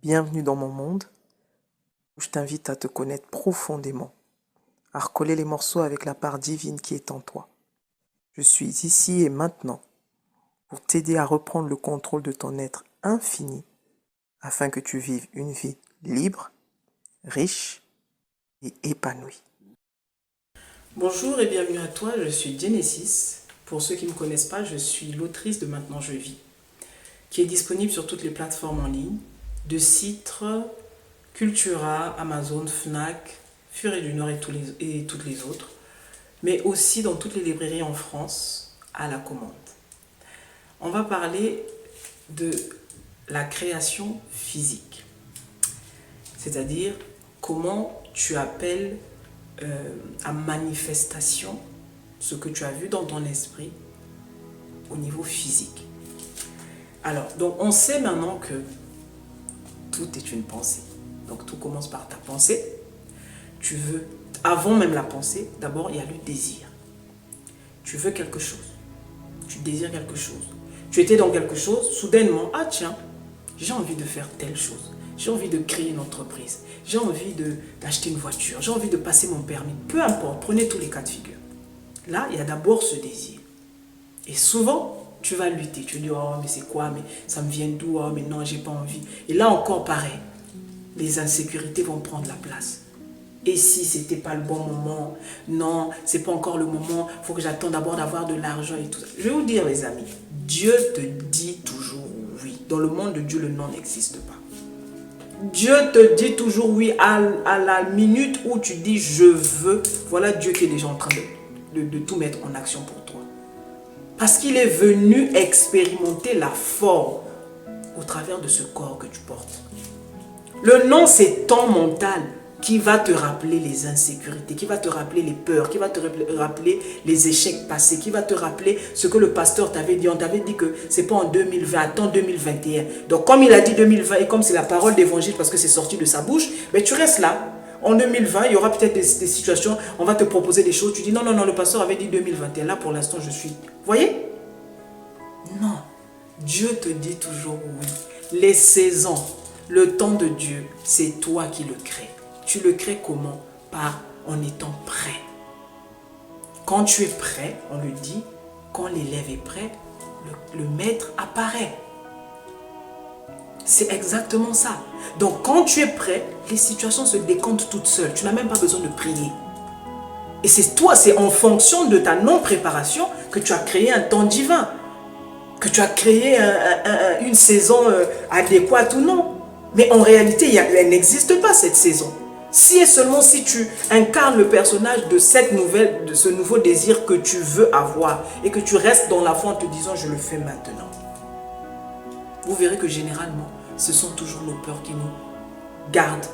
Bienvenue dans mon monde où je t'invite à te connaître profondément, à recoller les morceaux avec la part divine qui est en toi. Je suis ici et maintenant pour t'aider à reprendre le contrôle de ton être infini afin que tu vives une vie libre, riche et épanouie. Bonjour et bienvenue à toi, je suis Genesis. Pour ceux qui ne me connaissent pas, je suis l'autrice de Maintenant je vis, qui est disponible sur toutes les plateformes en ligne, de Citre, Cultura, Amazon, Fnac, Furet du Nord et toutes les autres, mais aussi dans toutes les librairies en France, à la commande. On va parler de la création physique, c'est-à-dire comment tu appelles à manifestation ce que tu as vu dans ton esprit au niveau physique. Alors, donc on sait maintenant que tout est une pensée. Donc tout commence par ta pensée. Tu veux, avant même la pensée, d'abord il y a le désir. Tu veux quelque chose. Tu désires quelque chose. Tu étais dans quelque chose, soudainement, ah tiens, j'ai envie de faire telle chose. J'ai envie de créer une entreprise. J'ai envie d'acheter une voiture. J'ai envie de passer mon permis. Peu importe, prenez tous les cas de figure. Là, il y a d'abord ce désir. Et souvent, tu vas lutter. Tu dis, oh, mais c'est quoi? Mais ça me vient d'où? Oh, mais non, j'ai pas envie. Et là encore, pareil. Les insécurités vont prendre la place. Et si c'était pas le bon moment? Non, c'est pas encore le moment. Il faut que j'attende d'abord d'avoir de l'argent et tout ça. Je vais vous dire, les amis, Dieu te dit toujours oui. Dans le monde de Dieu, le non n'existe pas. Dieu te dit toujours oui à la minute où tu dis je veux. Voilà Dieu qui est déjà en train de tout mettre en action pour toi. Parce qu'il est venu expérimenter la forme au travers de ce corps que tu portes. Le non, c'est ton mental qui va te rappeler les insécurités, qui va te rappeler les peurs, qui va te rappeler les échecs passés, qui va te rappeler ce que le pasteur t'avait dit. On t'avait dit que c'est pas en 2020, attends 2021. Donc comme il a dit 2020 et comme c'est la parole d'évangile parce que c'est sorti de sa bouche, mais tu restes là. En 2020, il y aura peut-être des situations, on va te proposer des choses. Tu dis non, non, non, le pasteur avait dit 2021. Là, pour l'instant, je suis... Vous voyez? Non. Dieu te dit toujours oui. Les saisons, le temps de Dieu, c'est toi qui le crées. Tu le crées comment? En étant prêt. Quand tu es prêt, on le dit, quand l'élève est prêt, le maître apparaît. C'est exactement ça. Donc quand tu es prêt, les situations se décantent toutes seules. Tu n'as même pas besoin de prier. Et c'est toi, c'est en fonction de ta non-préparation que tu as créé un temps divin. Que tu as créé une saison adéquate ou non. Mais en réalité, elle n'existe pas cette saison. Si et seulement si tu incarnes le personnage de de ce nouveau désir que tu veux avoir et que tu restes dans la foi en te disant je le fais maintenant. Vous verrez que généralement, ce sont toujours nos peurs qui nous gardent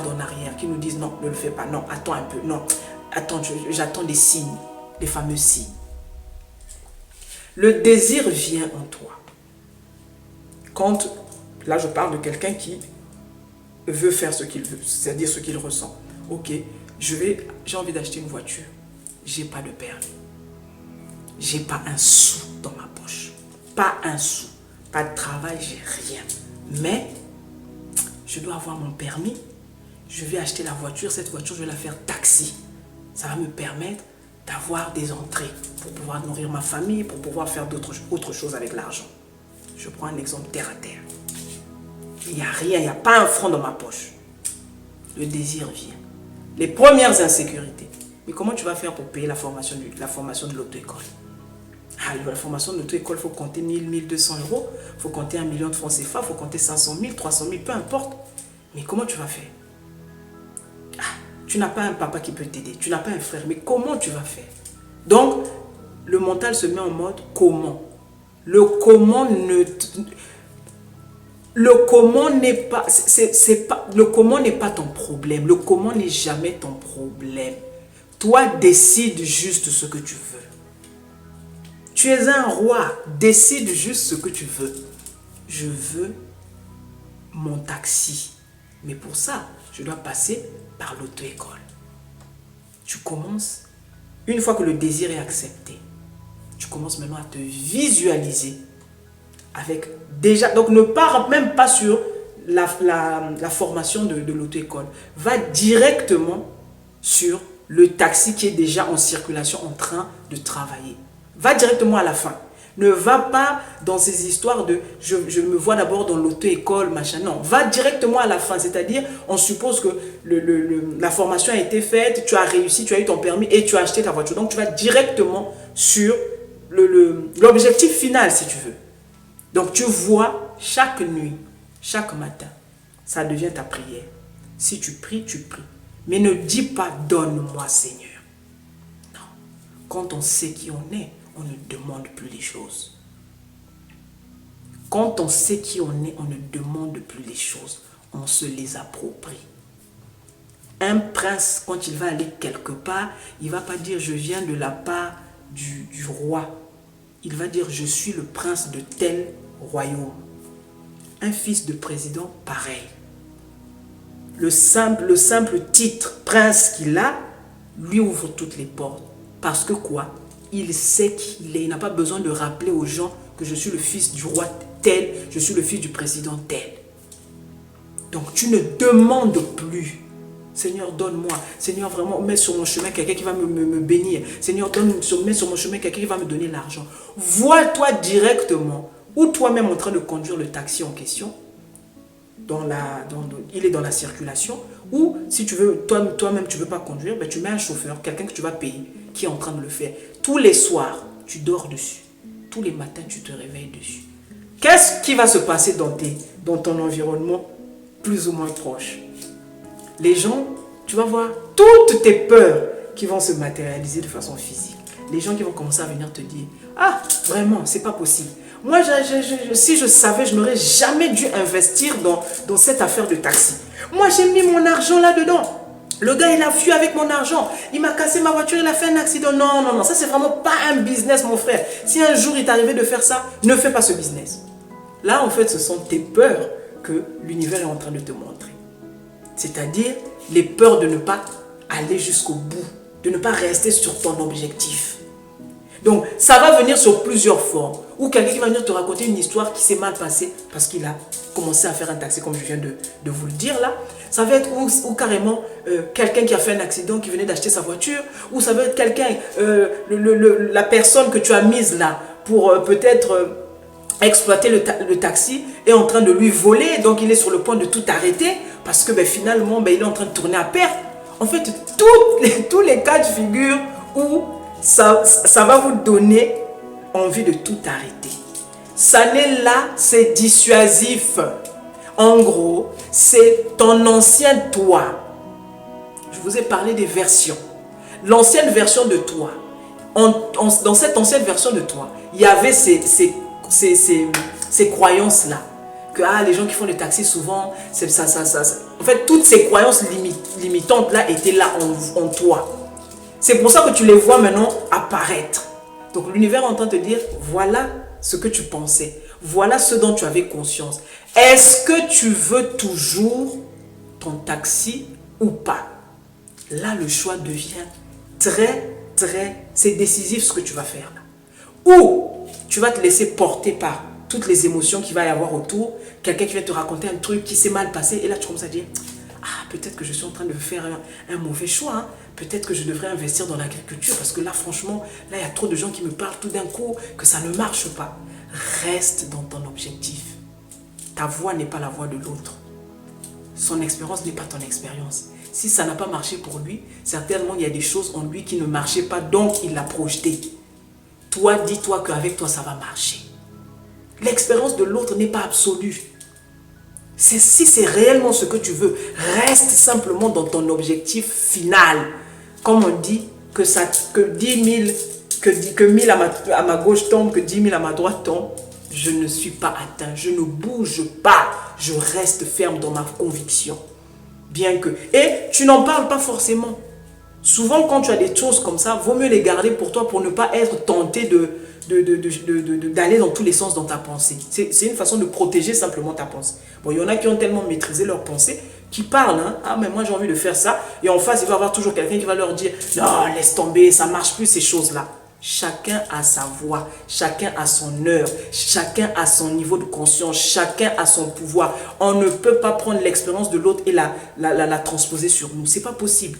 en arrière, qui nous disent non, ne le fais pas, non, attends un peu, non, attends, j'attends des signes, les fameux signes. Le désir vient en toi. Quand, là je parle de quelqu'un qui veut faire ce qu'il veut, c'est-à-dire ce qu'il ressent. Ok, j'ai envie d'acheter une voiture. J'ai pas de permis. J'ai pas un sou dans ma poche. Pas un sou. Pas de travail, j'ai rien. Mais, je dois avoir mon permis. Je vais acheter la voiture. Cette voiture, je vais la faire taxi. Ça va me permettre d'avoir des entrées pour pouvoir nourrir ma famille, pour pouvoir faire autre chose avec l'argent. Je prends un exemple terre à terre. Il n'y a rien, il n'y a pas un franc dans ma poche. Le désir vient. Les premières insécurités. Mais comment tu vas faire pour payer la formation de l'auto-école? La formation de l'auto-école, il faut compter 1000, 1200 euros. Il faut compter 1 million de francs CFA, il faut compter 500 000, 300 000, peu importe. Mais comment tu vas faire? Tu n'as pas un papa qui peut t'aider. Tu n'as pas un frère. Mais comment tu vas faire? Donc, le mental se met en mode comment. Le comment n'est pas ton problème. Le comment n'est jamais ton problème. Toi, décide juste ce que tu veux. Tu es un roi. Décide juste ce que tu veux. Je veux mon taxi. Mais pour ça, je dois passer par l'auto-école. Tu commences, une fois que le désir est accepté, tu commences maintenant à te visualiser avec déjà, donc ne pars même pas sur la formation de l'auto-école. Va directement sur le taxi qui est déjà en circulation, en train de travailler. Va directement à la fin. Ne va pas dans ces histoires de je me vois d'abord dans l'auto-école, machin. Non, va directement à la fin. C'est-à-dire, on suppose que la formation a été faite, tu as réussi, tu as eu ton permis et tu as acheté ta voiture. Donc, tu vas directement sur l'objectif final, si tu veux. Donc, tu vois chaque nuit, chaque matin, ça devient ta prière. Si tu pries, tu pries. Mais ne dis pas « donne-moi, Seigneur ». Non. Quand on sait qui on est, on ne demande plus les choses. Quand on sait qui on est, on ne demande plus les choses. On se les approprie. Un prince, quand il va aller quelque part, il ne va pas dire « je viens de la part du roi ». Il va dire « je suis le prince de tel royaume ». Un fils de président, pareil. Le simple titre prince qu'il a, lui ouvre toutes les portes. Parce que quoi? Il sait qui il est. Il n'a pas besoin de rappeler aux gens que je suis le fils du roi tel, je suis le fils du président tel. Donc tu ne demandes plus. Seigneur, donne-moi. Seigneur, vraiment, mets sur mon chemin quelqu'un qui va me bénir. Seigneur, mets sur mon chemin quelqu'un qui va me donner l'argent. Vois-toi directement, ou toi-même en train de conduire le taxi en question, il est dans la circulation, ou si tu veux, toi-même tu ne veux pas conduire, ben tu mets un chauffeur, quelqu'un que tu vas payer, qui est en train de le faire. Tous les soirs, tu dors dessus. Tous les matins, tu te réveilles dessus. Qu'est-ce qui va se passer dans ton environnement plus ou moins proche? Les gens, tu vas voir toutes tes peurs qui vont se matérialiser de façon physique. Les gens qui vont commencer à venir te dire « Ah, vraiment, c'est pas possible. Moi, si je savais, je n'aurais jamais dû investir dans cette affaire de taxi. Moi, j'ai mis mon argent là-dedans. Le gars, il a fui avec mon argent. Il m'a cassé ma voiture, il a fait un accident. Non, non, non, ça, c'est vraiment pas un business, mon frère. Si un jour, il t'arrivait de faire ça, ne fais pas ce business. » Là, en fait, ce sont tes peurs que l'univers est en train de te montrer. C'est-à-dire les peurs de ne pas aller jusqu'au bout, de ne pas rester sur ton objectif. Donc, ça va venir sur plusieurs formes. Ou quelqu'un qui va venir te raconter une histoire qui s'est mal passée parce qu'il a commencé à faire un taxi, comme je viens de vous le dire là. Ça va être ou carrément quelqu'un qui a fait un accident, qui venait d'acheter sa voiture. Ou ça va être quelqu'un, la personne que tu as mise là pour peut-être exploiter le taxi est en train de lui voler. Donc, il est sur le point de tout arrêter parce que finalement, il est en train de tourner à perte. En fait, tous les cas de figure où ça va vous donner envie de tout arrêter. Ça n'est là, c'est dissuasif. En gros, c'est ton ancien toi. Je vous ai parlé des versions. L'ancienne version de toi. Dans cette ancienne version de toi, il y avait ces croyances-là. Que les gens qui font le taxi souvent, ça. En fait, toutes ces croyances limitantes-là étaient là en toi. C'est pour ça que tu les vois maintenant apparaître. Donc l'univers est en train de te dire, voilà ce que tu pensais. Voilà ce dont tu avais conscience. Est-ce que tu veux toujours ton taxi ou pas? Là, le choix devient c'est décisif ce que tu vas faire là. Ou tu vas te laisser porter par toutes les émotions qu'il va y avoir autour. Quelqu'un qui vient te raconter un truc qui s'est mal passé. Et là, tu commences à dire, peut-être que je suis en train de faire un mauvais choix. Hein. Peut-être que je devrais investir dans l'agriculture. Parce que là, franchement, là, il y a trop de gens qui me parlent tout d'un coup que ça ne marche pas. Reste dans ton objectif. Ta voix n'est pas la voix de l'autre. Son expérience n'est pas ton expérience. Si ça n'a pas marché pour lui, certainement, il y a des choses en lui qui ne marchaient pas. Donc, il l'a projeté. Toi, dis-toi qu'avec toi, ça va marcher. L'expérience de l'autre n'est pas absolue. Si c'est réellement ce que tu veux, reste simplement dans ton objectif final. Comme on dit, que 1000 à ma gauche tombent, que 10 000 à ma droite tombent, je ne suis pas atteint, je ne bouge pas, je reste ferme dans ma conviction. Bien que... Et tu n'en parles pas forcément. Souvent, quand tu as des choses comme ça, vaut mieux les garder pour toi pour ne pas être tenté d'aller dans tous les sens dans ta pensée. C'est une façon de protéger simplement ta pensée. Bon, il y en a qui ont tellement maîtrisé leur pensée, qui parlent, hein, mais moi j'ai envie de faire ça, et en face il va y avoir toujours quelqu'un qui va leur dire, non, laisse tomber, ça ne marche plus ces choses-là. Chacun a sa voix, chacun a son heure, chacun a son niveau de conscience, chacun a son pouvoir. On ne peut pas prendre l'expérience de l'autre et la transposer sur nous. C'est pas possible.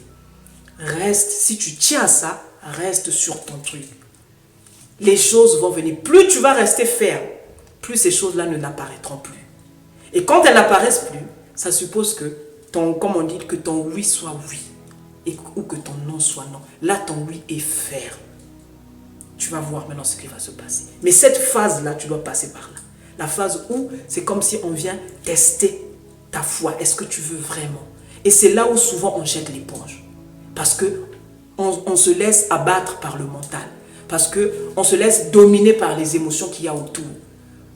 Reste, si tu tiens à ça, reste sur ton truc. Les choses vont venir. Plus tu vas rester ferme, plus ces choses-là ne n'apparaîtront plus. Et quand elles n'apparaissent plus, ça suppose que comme on dit, que ton oui soit oui. Ou que ton non soit non. Là, ton oui est ferme. Tu vas voir maintenant ce qui va se passer. Mais cette phase-là, tu dois passer par là. La phase où c'est comme si on vient tester ta foi. Est-ce que tu veux vraiment? Et c'est là où souvent on jette l'éponge. Parce qu'on se laisse abattre par le mental. Parce qu'on se laisse dominer par les émotions qu'il y a autour.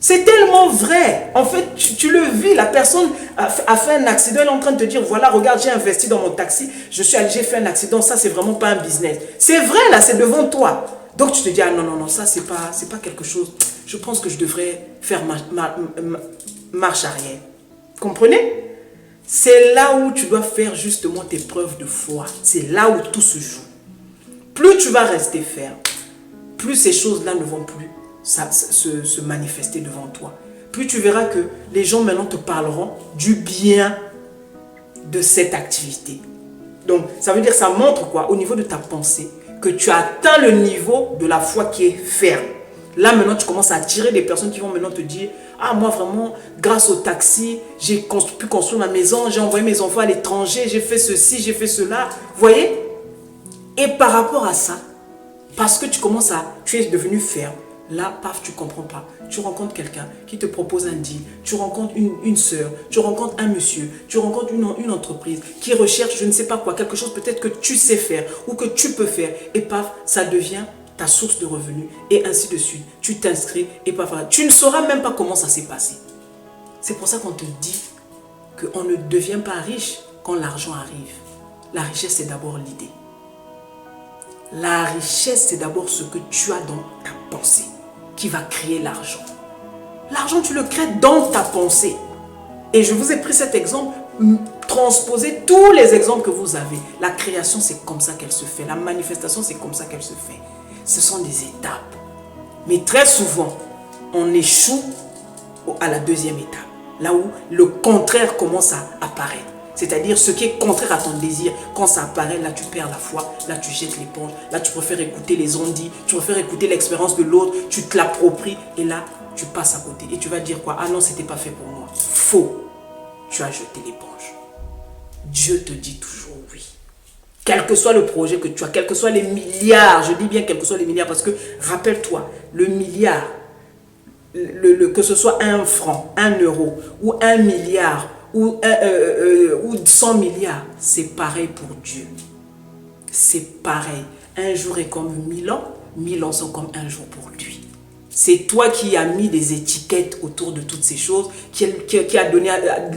C'est tellement vrai. En fait, tu le vis. La personne a fait un accident. Elle est en train de te dire, voilà, regarde, j'ai investi dans mon taxi. J'ai fait un accident. Ça, c'est vraiment pas un business. C'est vrai, là, c'est devant toi. Donc, tu te dis, ah non, non, non, ça, c'est pas quelque chose. Je pense que je devrais faire marche arrière. Comprenez? C'est là où tu dois faire justement tes preuves de foi. C'est là où tout se joue. Plus tu vas rester ferme, plus ces choses-là ne vont plus se manifester devant toi. Plus tu verras que les gens maintenant te parleront du bien de cette activité. Donc, ça veut dire, ça montre quoi? Au niveau de ta pensée, que tu as atteint le niveau de la foi qui est ferme. Là, maintenant, tu commences à attirer des personnes qui vont maintenant te dire, ah, moi, vraiment, grâce au taxi, j'ai pu construire ma maison, j'ai envoyé mes enfants à l'étranger, j'ai fait ceci, j'ai fait cela. Vous voyez? Et par rapport à ça, parce que tu es devenu ferme, là, paf, tu ne comprends pas. Tu rencontres quelqu'un qui te propose un deal, tu rencontres une sœur, tu rencontres un monsieur, tu rencontres une entreprise qui recherche je ne sais pas quoi, quelque chose peut-être que tu sais faire ou que tu peux faire. Et paf, ça devient ta source de revenus et ainsi de suite. Tu t'inscris et paf, tu ne sauras même pas comment ça s'est passé. C'est pour ça qu'on te dit qu'on ne devient pas riche quand l'argent arrive. La richesse, c'est d'abord l'idée. La richesse, c'est d'abord ce que tu as dans ta pensée qui va créer l'argent. L'argent, tu le crées dans ta pensée. Et je vous ai pris cet exemple, transposez tous les exemples que vous avez. La création, c'est comme ça qu'elle se fait. La manifestation, c'est comme ça qu'elle se fait. Ce sont des étapes. Mais très souvent, on échoue à la deuxième étape. Là où le contraire commence à apparaître. C'est-à-dire ce qui est contraire à ton désir. Quand ça apparaît, là tu perds la foi, là tu jettes l'éponge, là tu préfères écouter les ondits, tu préfères écouter l'expérience de l'autre, tu te l'appropries et là tu passes à côté. Et tu vas dire quoi? Ah non, c'était pas fait pour moi. Faux. Tu as jeté l'éponge. Dieu te dit toujours oui. Quel que soit le projet que tu as, quels que soient les milliards, je dis bien quels que soient les milliards parce que rappelle-toi, le milliard, que ce soit 1 franc, 1 euro ou 1 milliard, ou 100 milliards, c'est pareil pour Dieu. C'est pareil. Un jour est comme 1000 ans, 1000 ans sont comme un jour pour lui. C'est toi qui as mis des étiquettes autour de toutes ces choses, qui a donné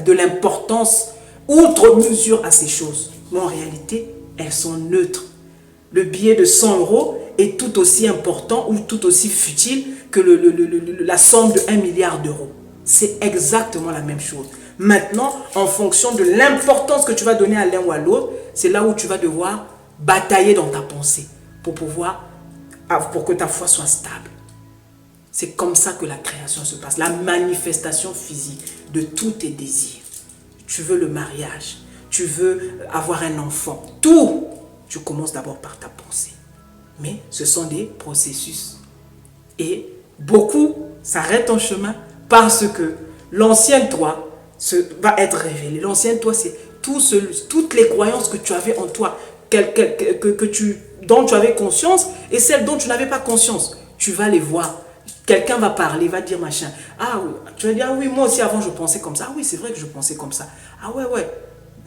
de l'importance outre mesure à ces choses. Mais en réalité, elles sont neutres. Le billet de 100 euros est tout aussi important ou tout aussi futile que la somme de 1 milliard d'euros. C'est exactement la même chose. Maintenant, en fonction de l'importance que tu vas donner à l'un ou à l'autre, c'est là où tu vas devoir batailler dans ta pensée pour que ta foi soit stable. C'est comme ça que la création se passe, la manifestation physique de tous tes désirs. Tu veux le mariage, tu veux avoir un enfant, tout, tu commences d'abord par ta pensée. Mais ce sont des processus. Et beaucoup s'arrêtent en chemin parce que l'ancien toi va être révélé. L'ancien toi, c'est toutes les croyances que tu avais en toi, dont tu avais conscience et celles dont tu n'avais pas conscience. Tu vas les voir. Quelqu'un va parler, va dire machin. Ah oui, tu vas dire, ah oui, moi aussi avant je pensais comme ça. Ah oui, c'est vrai que je pensais comme ça. Ah ouais, ouais.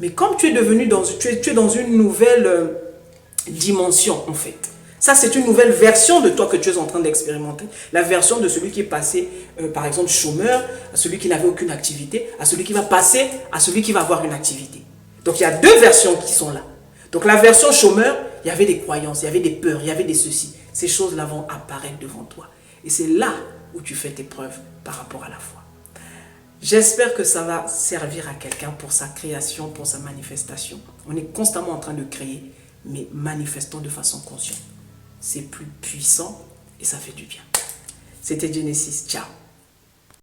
Mais comme tu es devenu tu es dans une nouvelle dimension en fait. Ça, c'est une nouvelle version de toi que tu es en train d'expérimenter. La version de celui qui est passé, par exemple, chômeur, à celui qui n'avait aucune activité, à celui qui va passer, à celui qui va avoir une activité. Donc, il y a deux versions qui sont là. Donc, la version chômeur, il y avait des croyances, il y avait des peurs, il y avait des ceci. Ces choses-là vont apparaître devant toi. Et c'est là où tu fais tes preuves par rapport à la foi. J'espère que ça va servir à quelqu'un pour sa création, pour sa manifestation. On est constamment en train de créer, mais manifestons de façon consciente. c'est plus puissant et ça fait du bien. C'était Genesis. Ciao.